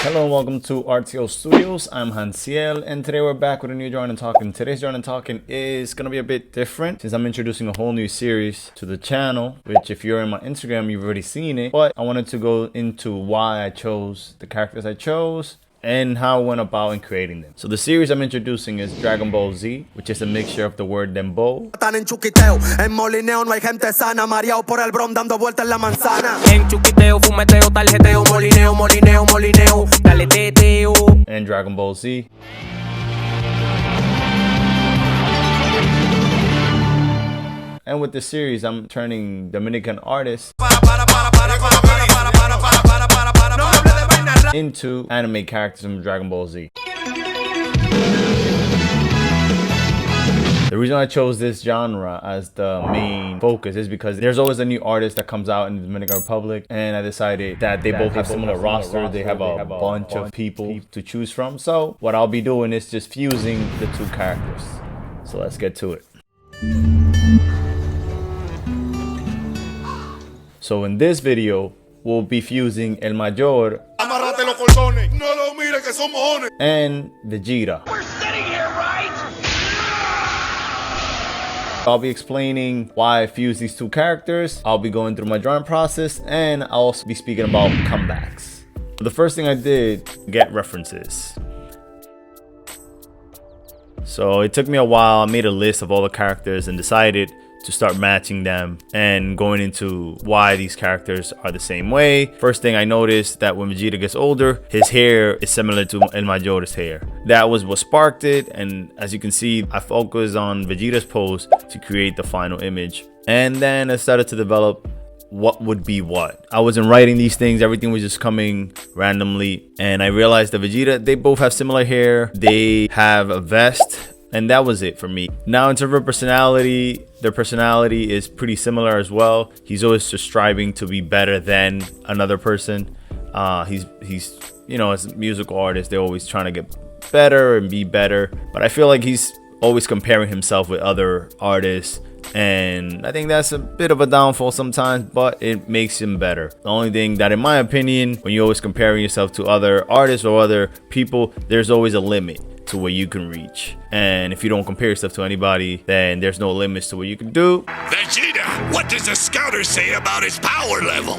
Hello and welcome to Artclstudios. I'm Hansiel and today we're back with a new Drawing and Talking. Today's Drawing and Talking is going to be a bit different since I'm introducing a whole new series to the channel, which if you're in my Instagram, you've already seen it. But I wanted to go into why I chose the characters I chose and how I went about in creating them. So the series I'm introducing is Dragon Ball Z, which is a mixture of the word dembow and Dragon Ball Z. And with this series, I'm turning Dominican artists into anime characters from Dragon Ball Z. The reason I chose this genre as the main focus is because there's always a new artist that comes out in the Dominican Republic, and I decided that they both have similar rosters. They have a bunch of people to choose from. So what I'll be doing is just fusing the two characters. So let's get to it. So in this video, we'll be fusing El Mayor and Vegeta. We're sitting here, right? I'll be explaining why I fuse these two characters. I'll be going through my drawing process, and I'll also be speaking about comebacks. The first thing I did, get references. So it took me a while. I made a list of all the characters and decided to start matching them and going into why these characters are the same way. First thing I noticed that when Vegeta gets older, his hair is similar to El Mayor's hair. That was what sparked it, and as you can see, I focused on Vegeta's pose to create the final image. And then I started to develop what would be what. I wasn't writing these things, everything was just coming randomly, and I realized that Vegeta, they both have similar hair, they have a vest, and that was it for me. Now in terms of personality, their personality is pretty similar as well. He's always just striving to be better than another person. He's you know, as a musical artist, they're always trying to get better and be better. But I feel like he's always comparing himself with other artists, and I think that's a bit of a downfall sometimes, but it makes him better. The only thing that, in my opinion, when you're always comparing yourself to other artists or other people, there's always a limit to where you can reach, and if you don't compare yourself to anybody, then there's no limits to what you can do. Vegeta, what does the scouter say about his power level?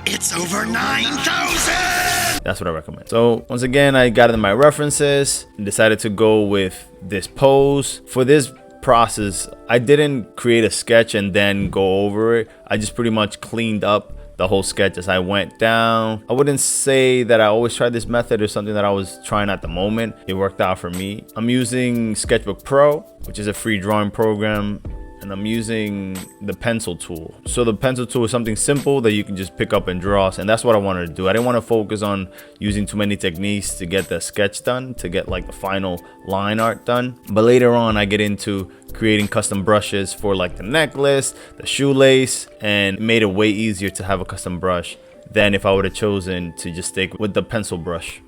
It's over 9,000! That's what I recommend. So once again, I got in my references and decided to go with this pose. For this process, I didn't create a sketch and then go over it. I just pretty much cleaned up the whole sketch as I went down. I wouldn't say that I always tried this method or something that I was trying at the moment. It worked out for me. I'm using Sketchbook Pro, which is a free drawing program, and I'm using the pencil tool. So the pencil tool is something simple that you can just pick up and draw, and that's what I wanted to do. I didn't want to focus on using too many techniques to get the sketch done, to get like the final line art done. But later on, I get into creating custom brushes for like the necklace, the shoelace, and it made it way easier to have a custom brush than if I would have chosen to just stick with the pencil brush.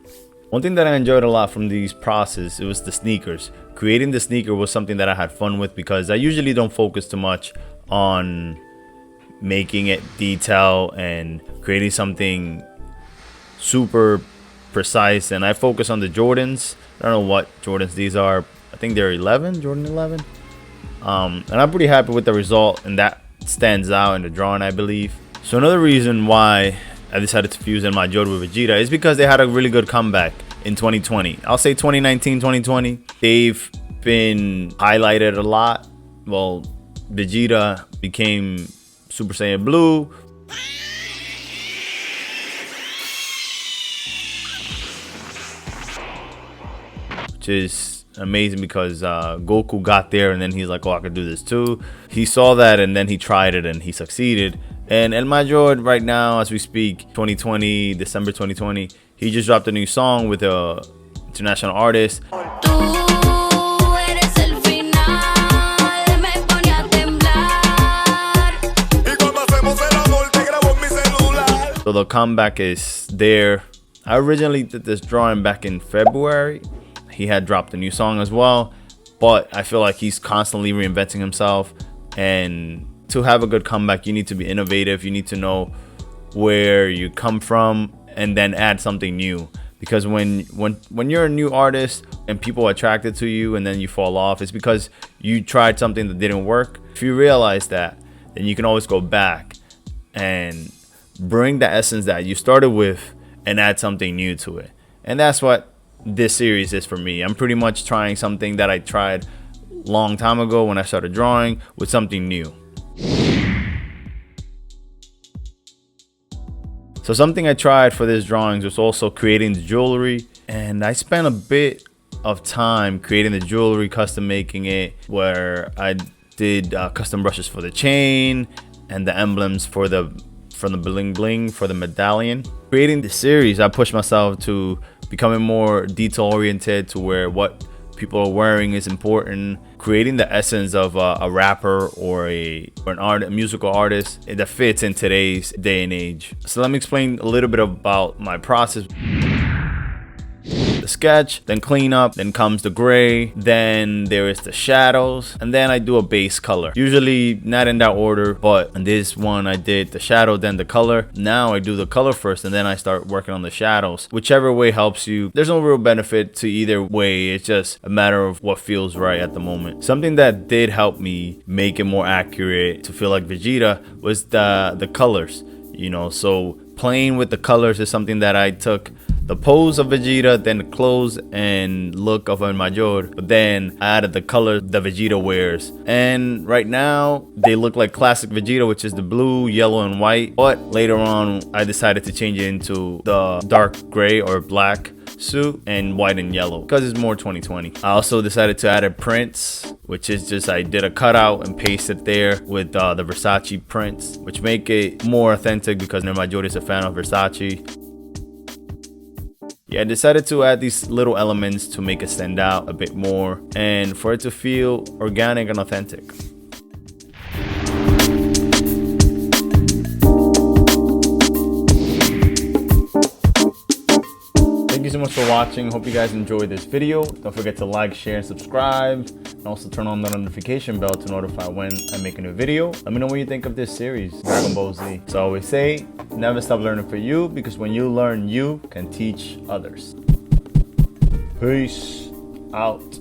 One thing that I enjoyed a lot from these process, it was the sneakers. Creating the sneaker was something that I had fun with because I usually don't focus too much on making it detail and creating something super precise, and I focus on the Jordans. I don't know what Jordans these are. I think they're 11, Jordan 11. And I'm pretty happy with the result, and that stands out in the drawing, I believe. So another reason why I decided to fuse El Mayor with Vegeta is because they had a really good comeback in 2020. I'll say 2019, 2020. They've been highlighted a lot. Well, Vegeta became Super Saiyan Blue. Which is amazing because Goku got there and then he's like, oh, I could do this too. He saw that and then he tried it and he succeeded. And El Mayor right now, as we speak, 2020, December 2020, he just dropped a new song with a international artist. So the comeback is there. I originally did this drawing back in February. He had dropped a new song as well, but I feel like he's constantly reinventing himself, and to have a good comeback, you need to be innovative. You need to know where you come from and then add something new. Because when you're a new artist and people are attracted to you and then you fall off, it's because you tried something that didn't work. If you realize that, then you can always go back and bring the essence that you started with and add something new to it. And that's what this series is for me. I'm pretty much trying something that I tried long time ago when I started drawing with something new. So something I tried for this drawings was also creating the jewelry, and I spent a bit of time creating the jewelry, custom making it, where I did custom brushes for the chain and the emblems for the bling bling for the medallion. Creating the series, I pushed myself to becoming more detail oriented, to where what people are wearing is important. Creating the essence of a rapper or a musical artist that fits in today's day and age. So let me explain a little bit about my process. The sketch, then clean up, then comes the gray, then there is the shadows, and then I do a base color. Usually not in that order, but in this one I did the shadow, then the color. Now I do the color first, and then I start working on the shadows. Whichever way helps you. There's no real benefit to either way. It's just a matter of what feels right at the moment. Something that did help me make it more accurate to feel like Vegeta was the colors. You know, so playing with the colors is something that I took the pose of Vegeta, then the clothes and look of El Mayor, but then I added the color that Vegeta wears. And right now they look like classic Vegeta, which is the blue, yellow, and white. But later on I decided to change it into the dark gray or black suit and white and yellow because it's more 2020. I also decided to add prints, which is just I did a cutout and pasted there with the Versace prints, which make it more authentic because El Mayor is a fan of Versace. Yeah, I decided to add these little elements to make it stand out a bit more and for it to feel organic and authentic. Thank you so much for watching. Hope you guys enjoyed this video. Don't forget to like, share, and subscribe. And also turn on the notification bell to notify when I make a new video. Let me know what you think of this series, Dragon Ball Z. So I always say, never stop learning for you, because when you learn, you can teach others. Peace out.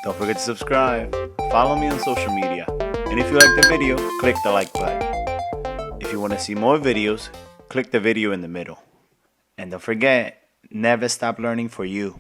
Don't forget to subscribe. Follow me on social media. And if you like the video, click the like button. If you want to see more videos, click the video in the middle. And don't forget, never stop learning for you.